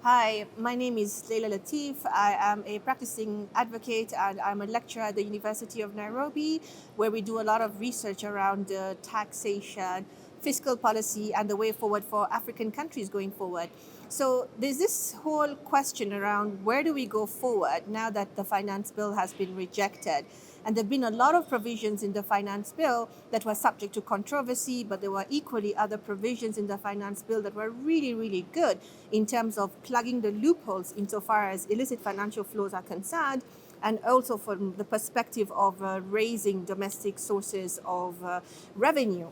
Hi, my name is Lyla Latiff. I am a practicing advocate and I'm a lecturer at the University of Nairobi, where we do a lot of research around taxation, fiscal policy, and the way forward for African countries going forward. So there's this whole question around where do we go forward now that the finance bill has been rejected. And there have been a lot of provisions in the finance bill that were subject to controversy, but there were equally other provisions in the finance bill that were really, really good in terms of plugging the loopholes insofar as illicit financial flows are concerned, and also from the perspective of raising domestic sources of revenue.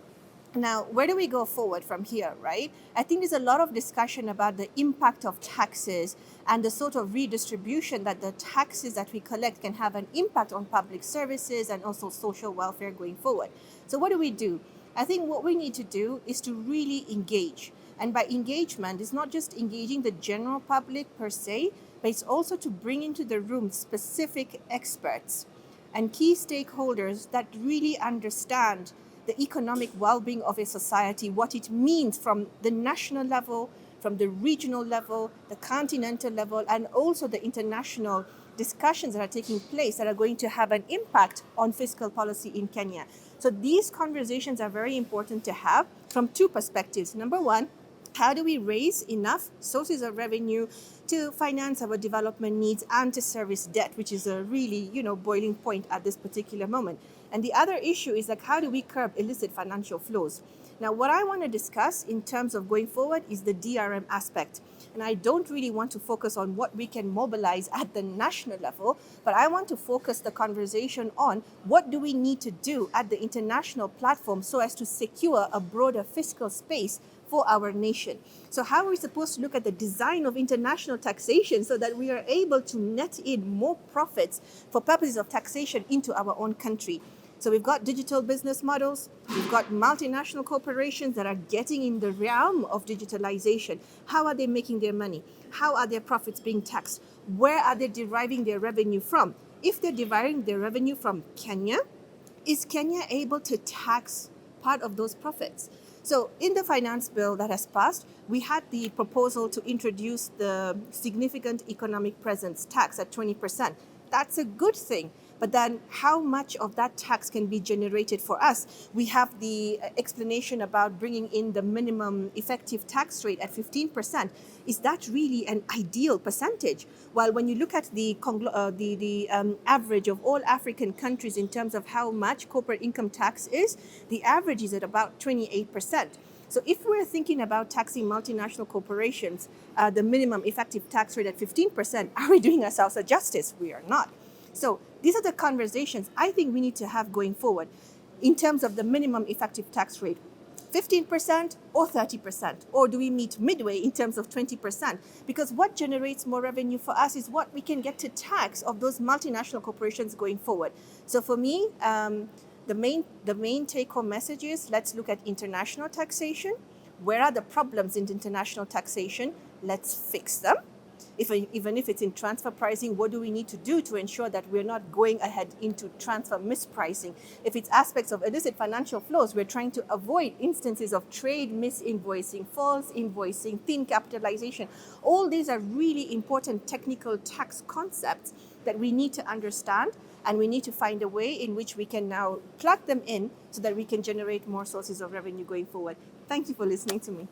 Now, where do we go forward from here, right? I think there's a lot of discussion about the impact of taxes and the sort of redistribution that the taxes that we collect can have an impact on public services and also social welfare going forward. So what do? I think what we need to do is to really engage. And by engagement, it's not just engaging the general public per se, but it's also to bring into the room specific experts and key stakeholders that really understand the economic well-being of a society, what it means from the national level, from the regional level, the continental level, and also the international discussions that are taking place that are going to have an impact on fiscal policy in Kenya. So these conversations are very important to have from two perspectives. Number one, how do we raise enough sources of revenue to finance our development needs and to service debt, which is a really, boiling point at this particular moment. And the other issue is like, how do we curb illicit financial flows? Now, what I want to discuss in terms of going forward is the DRM aspect. And I don't really want to focus on what we can mobilize at the national level, but I want to focus the conversation on what do we need to do at the international platform so as to secure a broader fiscal space for our nation. So how are we supposed to look at the design of international taxation so that we are able to net in more profits for purposes of taxation into our own country? So we've got digital business models, we've got multinational corporations that are getting in the realm of digitalization. How are they making their money? How are their profits being taxed? Where are they deriving their revenue from? If they're deriving their revenue from Kenya, is Kenya able to tax part of those profits? So in the finance bill that has passed, we had the proposal to introduce the significant economic presence tax at 20%. That's a good thing. But then how much of that tax can be generated for us? We have the explanation about bringing in the minimum effective tax rate at 15%. Is that really an ideal percentage? Well, when you look at the average of all African countries in terms of how much corporate income tax is, the average is at about 28%. So if we're thinking about taxing multinational corporations, the minimum effective tax rate at 15%, are we doing ourselves a justice? We are not. So these are the conversations I think we need to have going forward in terms of the minimum effective tax rate. 15% or 30%? Or do we meet midway in terms of 20%? Because what generates more revenue for us is what we can get to tax of those multinational corporations going forward. So for me, the main take-home message is let's look at international taxation. Where are the problems in international taxation? Let's fix them. Even if it's in transfer pricing, what do we need to do to ensure that we're not going ahead into transfer mispricing? If it's aspects of illicit financial flows, we're trying to avoid instances of trade misinvoicing, false invoicing, thin capitalization. All these are really important technical tax concepts that we need to understand, and we need to find a way in which we can now plug them in so that we can generate more sources of revenue going forward. Thank you for listening to me.